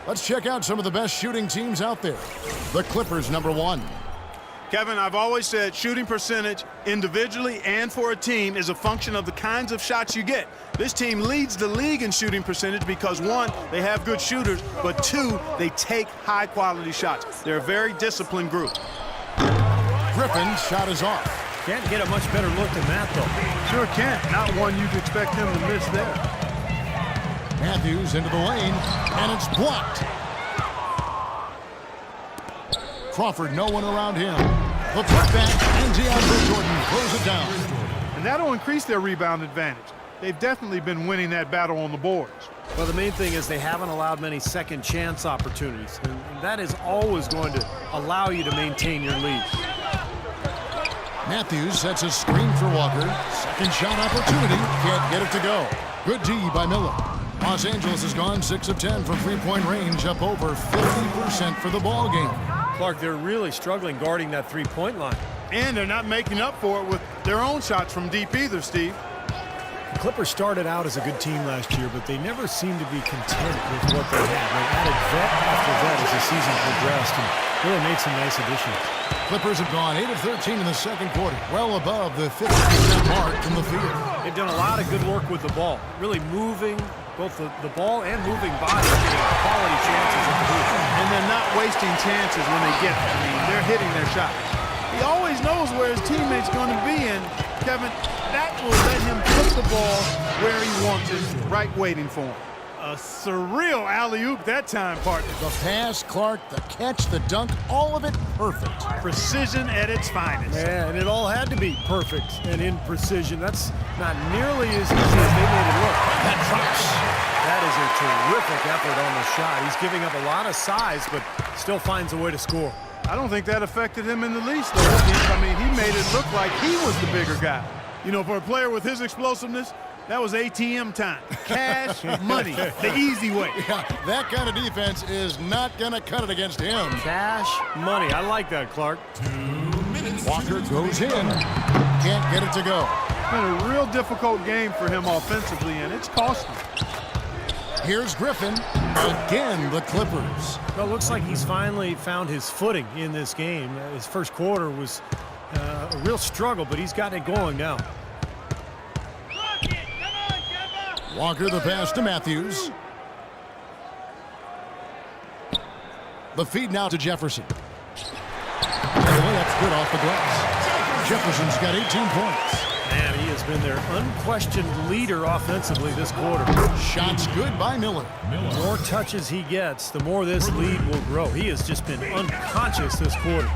Let's check out some of the best shooting teams out there. The Clippers, number 1. Kevin, I've always said shooting percentage individually and for a team is a function of the kinds of shots you get. This team leads the league in shooting percentage because, 1, they have good shooters, but 2, they take high-quality shots. They're a very disciplined group. Griffin's shot is off. Can't get a much better look than that, though. Sure can't. Not one you'd expect him to miss there. Matthews into the lane, and it's blocked. Crawford, no one around him. The putback, and DeAndre Jordan throws it down. And that'll increase their rebound advantage. They've definitely been winning that battle on the boards. Well, the main thing is they haven't allowed many second chance opportunities, and that is always going to allow you to maintain your lead. Matthews sets a screen for Walker. Second shot opportunity. Can't get it to go. Good D by Miller. Los Angeles has gone 6 of 10 from three-point range, up over 50% for the ball game. Clark, they're really struggling guarding that three-point line. And they're not making up for it with their own shots from deep either, Steve. The Clippers started out as a good team last year, but they never seemed to be content with what they had. They added vet after vet as the season progressed and really made some nice additions. Clippers have gone 8 of 13 in the second quarter, well above the 50% mark from the field. They've done a lot of good work with the ball, really moving both the ball and moving bodies, getting quality chances at the hoop. And they're not wasting chances when they get them. I mean, they're hitting their shots. He always knows where his teammate's going to be, and Kevin, that will let him put the ball where he wants it, right waiting for him. A surreal alley-oop that time, partner. The pass, Clark, the catch, the dunk, all of it perfect. Precision at its finest. Yeah, and it all had to be perfect and in precision. That's not nearly as easy as they made it look. That drops. That is a terrific effort on the shot. He's giving up a lot of size, but still finds a way to score. I don't think that affected him in the least, though, Steve. I mean, he made it look like he was the bigger guy. You know, for a player with his explosiveness, that was ATM time. Cash money, the easy way. Yeah, that kind of defense is not going to cut it against him. Cash money. I like that, Clark. 2 minutes. Walker goes in. Can't get it to go. It's been a real difficult game for him offensively, and it's cost him. Here's Griffin. Again, the Clippers. Well, it looks like he's finally found his footing in this game. His first quarter was a real struggle, but he's gotten it going now. Walker the pass to Matthews. The feed now to Jefferson. And the layup's good off the glass. Jefferson's got 18 points. Man, he has been their unquestioned leader offensively this quarter. Shots good by Miller. The more touches he gets, the more this lead will grow. He has just been unconscious this quarter.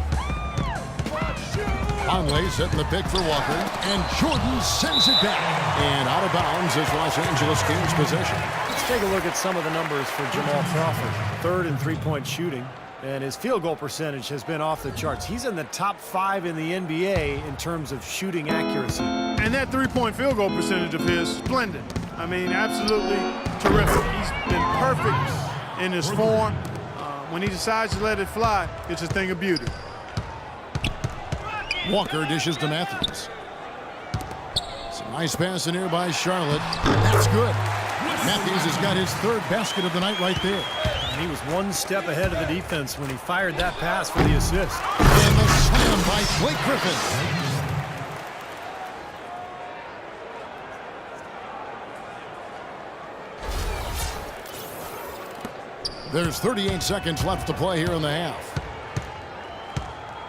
Conley setting the pick for Walker, and Jordan sends it back. And out of bounds as Los Angeles gains possession. Let's take a look at some of the numbers for Jamal Crawford. Third in three-point shooting, and his field goal percentage has been off the charts. He's in the top 5 in the NBA in terms of shooting accuracy. And that three-point field goal percentage of his, splendid. I mean, absolutely terrific. He's been perfect in his form. When he decides to let it fly, it's a thing of beauty. Walker dishes to Matthews. Some nice pass in here by Charlotte. That's good. Matthews has got his 3rd basket of the night right there. And he was one step ahead of the defense when he fired that pass for the assist. And the slam by Blake Griffin. There's 38 seconds left to play here in the half.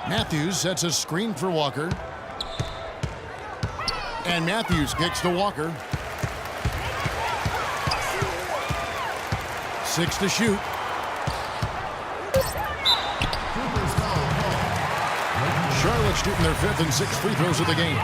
Matthews sets a screen for Walker. And Matthews kicks to Walker. 6 to shoot. Charlotte shooting their 5th and 6th free throws of the game.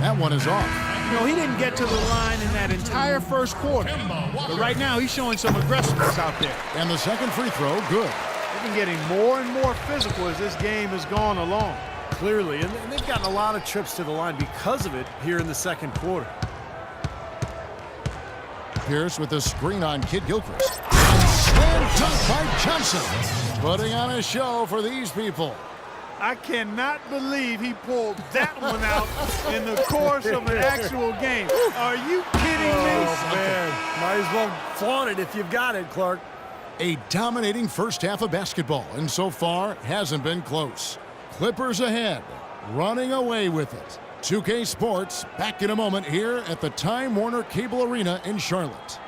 That one is off. You know, he didn't get to the line in that entire first quarter. But right now, he's showing some aggressiveness out there. And the second free throw, good. They've been getting more and more physical as this game has gone along. Clearly, and they've gotten a lot of trips to the line because of it here in the second quarter. Pierce with the screen on Kid Gilchrist. And slam dunk by Johnson. Putting on a show for these people. I cannot believe he pulled that one out in the course of an actual game. Are you kidding me? Oh, man. Might as well flaunt it if you've got it, Clark. A dominating first half of basketball, and so far hasn't been close. Clippers ahead, running away with it. 2K Sports back in a moment here at the Time Warner Cable Arena in Charlotte.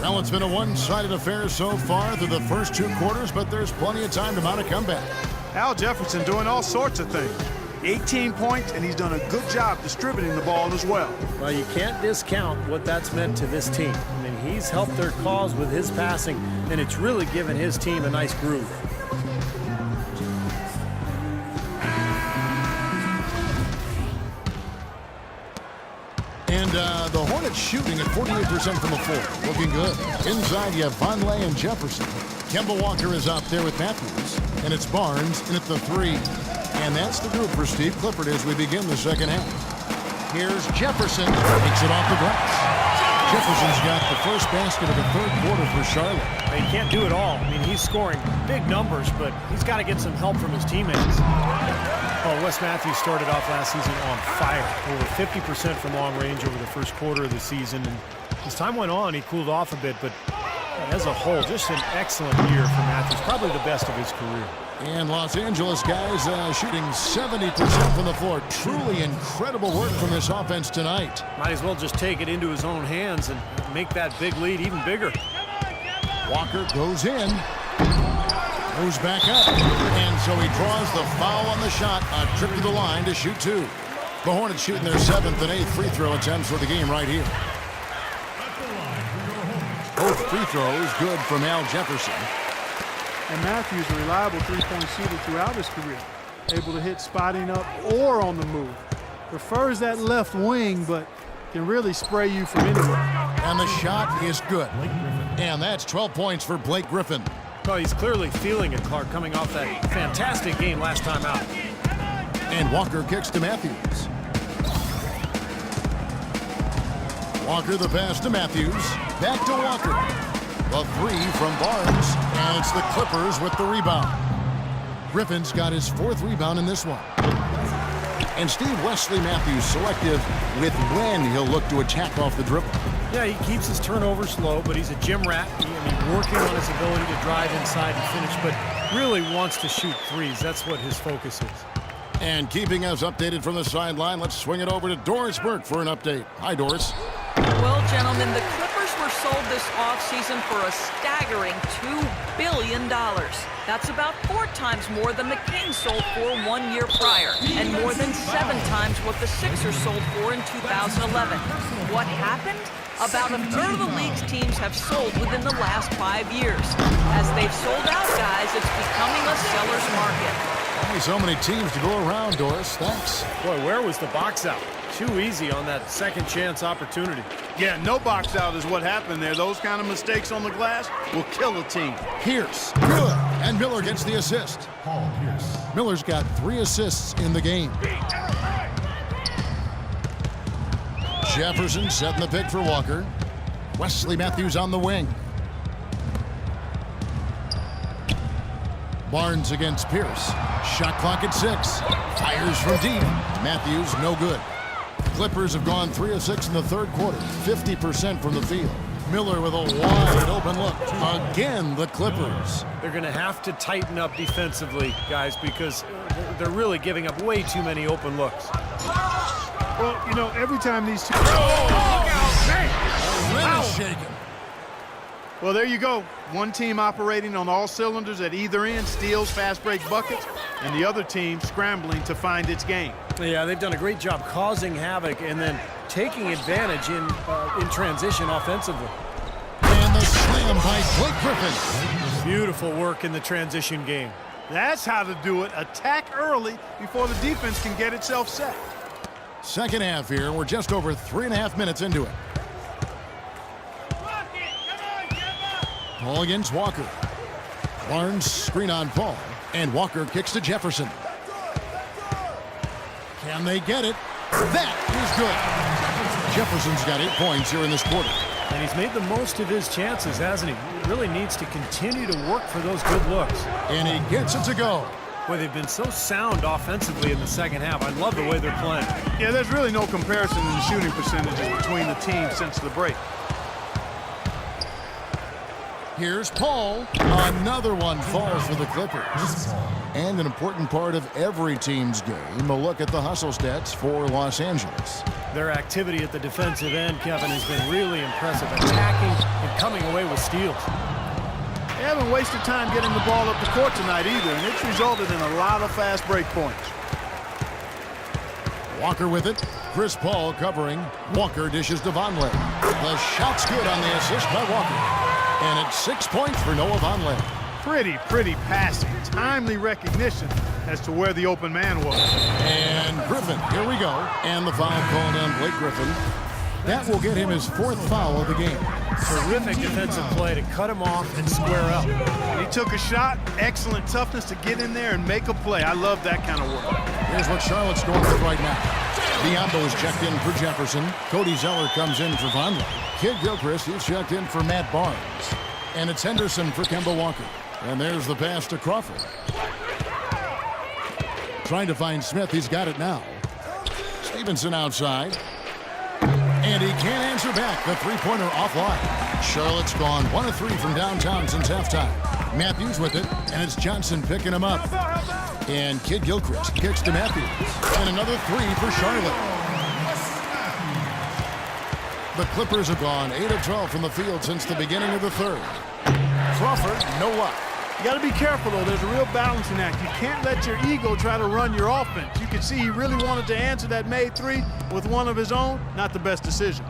Well, it's been a one-sided affair so far through the first 2 quarters, but there's plenty of time to mount a comeback. Al Jefferson doing all sorts of things. 18 points, and he's done a good job distributing the ball as well. Well, you can't discount what that's meant to this team. I mean, he's helped their cause with his passing, and it's really given his team a nice groove. And the Hornets shooting at 48% from the floor. Looking good. Inside, you have Vonleh and Jefferson. Kemba Walker is out there with Matthews. And it's Barnes in at the 3. And that's the group for Steve Clifford as we begin the second half. Here's Jefferson. Takes it off the glass. Jefferson's got the first basket of the third quarter for Charlotte. He can't do it all. I mean, he's scoring big numbers, but he's got to get some help from his teammates. Oh, Wes Matthews started off last season on fire. Over 50% from long range over the first quarter of the season. And as time went on, he cooled off a bit, but as a whole, just an excellent year for Matthews. Probably the best of his career. And Los Angeles guys shooting 70% from the floor. Truly incredible work from this offense tonight. Might as well just take it into his own hands and make that big lead even bigger. Walker goes in. Moves back up. And so he draws the foul on the shot. A trip to the line to shoot 2. The Hornets shooting their 7th and 8th free throw attempts for the game right here. Both free throws good from Al Jefferson. And Matthews, a reliable three-point shooter throughout his career. Able to hit spotting up or on the move. Prefers that left wing, but can really spray you from anywhere. And the shot is good. And that's 12 points for Blake Griffin. Well, he's clearly feeling it, Clark, coming off that fantastic game last time out. And Walker kicks to Matthews. Walker the pass to Matthews. Back to Walker. The 3 from Barnes. And it's the Clippers with the rebound. Griffin's got his 4th rebound in this one. And Steve Wesley Matthews selective with when he'll look to attack off the dribble. Yeah, he keeps his turnovers low, but he's a gym rat. Working on his ability to drive inside and finish, but really wants to shoot threes. That's what his focus is. And keeping us updated from the sideline, let's swing it over to Doris Burke for an update. Hi, Doris. Well, gentlemen, the Clippers were sold this offseason for a staggering $2 billion. That's about 4 times more than the Kings sold for 1 year prior, and more than 7 times what the Sixers sold for in 2011. What happened? About a third of the league's teams have sold within the last 5 years. As they've sold out, guys, it's becoming a seller's market. Only so many teams to go around, Doris. Thanks. Boy, where was the box out? Too easy on that second chance opportunity. Yeah, no box out is what happened there. Those kind of mistakes on the glass will kill a team. Pierce, good. And Miller gets the assist. Paul Pierce. Miller's got 3 assists in the game. Jefferson setting the pick for Walker. Wesley Matthews on the wing. Barnes against Pierce. Shot clock at 6. Fires from deep. Matthews no good. Clippers have gone 3 of 6 in the third quarter. 50% from the field. Miller with a wide open look. Again, the Clippers. They're going to have to tighten up defensively, guys, because they're really giving up way too many open looks. Well, you know, every time these two... Shaking. Well, there you go. One team operating on all cylinders at either end, steals, fast break buckets, and the other team scrambling to find its game. Yeah, they've done a great job causing havoc and then taking advantage in transition offensively. And the slam by Blake Griffin. Beautiful work in the transition game. That's how to do it. Attack early before the defense can get itself set. Second half here. We're just over 3.5 minutes into it. Ball against Walker. Barnes screen on Paul, and Walker kicks to Jefferson. Can they get it? That is good. Jefferson's got 8 points here in this quarter. And he's made the most of his chances, hasn't he? He really needs to continue to work for those good looks. And he gets it to go. Boy, they've been so sound offensively in the second half. I love the way they're playing. Yeah, there's really no comparison in the shooting percentages between the teams since the break. Here's Paul. Another one falls for the Clippers. And an important part of every team's game, a look at the hustle stats for Los Angeles. Their activity at the defensive end, Kevin, has been really impressive. Attacking and coming away with steals. They haven't wasted time getting the ball up the court tonight either, and it's resulted in a lot of fast break points. Walker with it. Chris Paul covering. Walker dishes to Vonleh. The shot's good on the assist by Walker. And it's 6 points for Noah Vonleh. Pretty passing. Timely recognition as to where the open man was. And Griffin, here we go. And the foul called on Blake Griffin. That will get him his 4th foul of the game. Terrific defensive play to cut him off and square up. He took a shot. Excellent toughness to get in there and make a play. I love that kind of work. Here's what Charlotte's going with right now. Biyombo is checked in for Jefferson. Cody Zeller comes in for Vonleh. Kid Gilchrist is checked in for Matt Barnes. And it's Henderson for Kemba Walker. And there's the pass to Crawford. Trying to find Smith. He's got it now. Stevenson outside. And he can't answer back. The three-pointer offline. Charlotte's gone 1 of 3 from downtown since halftime. Matthews with it, and it's Johnson picking him up. And Kid Gilchrist kicks to Matthews. And another 3 for Charlotte. The Clippers have gone 8 of 12 from the field since the beginning of the third. Crawford, no luck. You got to be careful, though. There's a real balancing act. You can't let your ego try to run your offense. You can see he really wanted to answer that made 3 with one of his own. Not the best decision.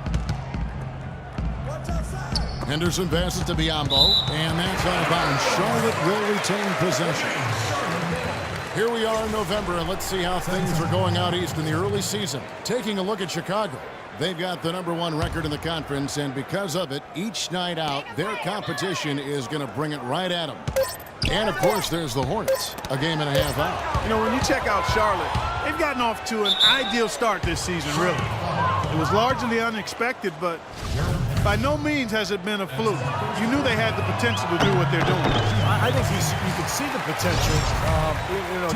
Henderson passes to Biyombo, and that's out of bounds. Charlotte will retain possession. Here we are in November, and let's see how things are going out east in the early season. Taking a look at Chicago. They've got the #1 record in the conference, and because of it, each night out, their competition is going to bring it right at them. And, of course, there's the Hornets, a game and a half out. You know, when you check out Charlotte, they've gotten off to an ideal start this season, really. It was largely unexpected, but by no means has it been a fluke. You knew they had the potential to do what they're doing. I think you can see the potential.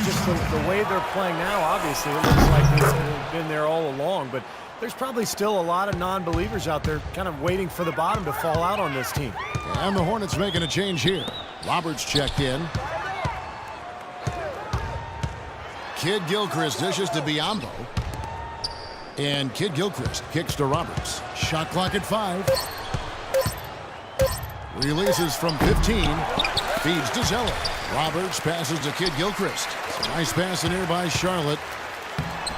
Just the way they're playing now, obviously, it looks like they've been there all along, but there's probably still a lot of non-believers out there kind of waiting for the bottom to fall out on this team. And the Hornets making a change here. Roberts checked in. Kid Gilchrist dishes to Biyombo. And Kid Gilchrist kicks to Roberts. Shot clock at 5. Releases from 15. Feeds to Zeller. Roberts passes to Kid Gilchrist. Nice pass in here by Charlotte.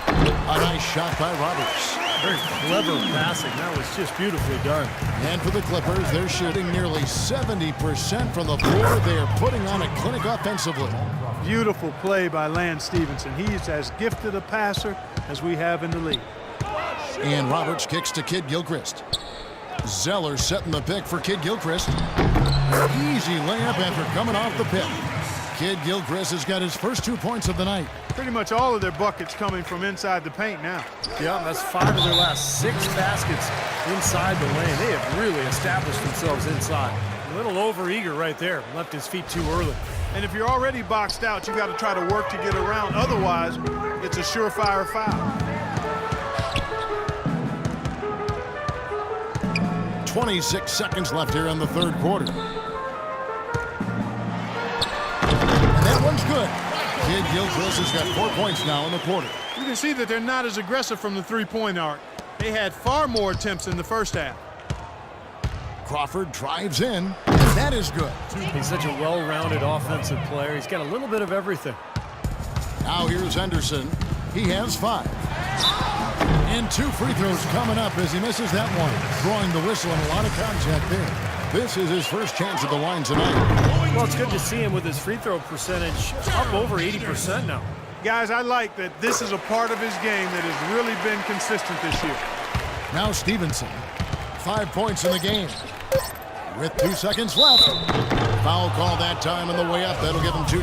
A nice shot by Roberts. Very clever passing. That was just beautifully done. And for the Clippers, they're shooting nearly 70% from the floor. They are putting on a clinic offensively. Beautiful play by Lance Stevenson. He's as gifted a passer as we have in the league. And Roberts kicks to Kid Gilchrist. Zeller setting the pick for Kid Gilchrist. Easy layup after coming off the pick. Kid Gilchrist has got his first 2 points of the night. Pretty much all of their buckets coming from inside the paint now. Yeah, that's 5 of their last 6 baskets inside the lane. They have really established themselves inside. A little overeager right there. Left his feet too early. And if you're already boxed out, you got to try to work to get around. Otherwise, it's a surefire foul. 26 seconds left here in the third quarter. And that one's good. Kid Gilchrist has got 4 points now in the quarter. You can see that they're not as aggressive from the three-point arc. They had far more attempts in the first half. Crawford drives in. That is good. He's such a well-rounded offensive player. He's got a little bit of everything. Now here's Henderson. He has 5. And 2 free throws coming up as he misses that one. Throwing the whistle and a lot of contact there. This is his first chance at the line tonight. Well, it's good to see him with his free throw percentage up over 80% now. Guys, I like that this is a part of his game that has really been consistent this year. Now Stevenson. 5 points in the game. with 2 seconds left. Foul call that time on the way up. That'll give him 2 chances.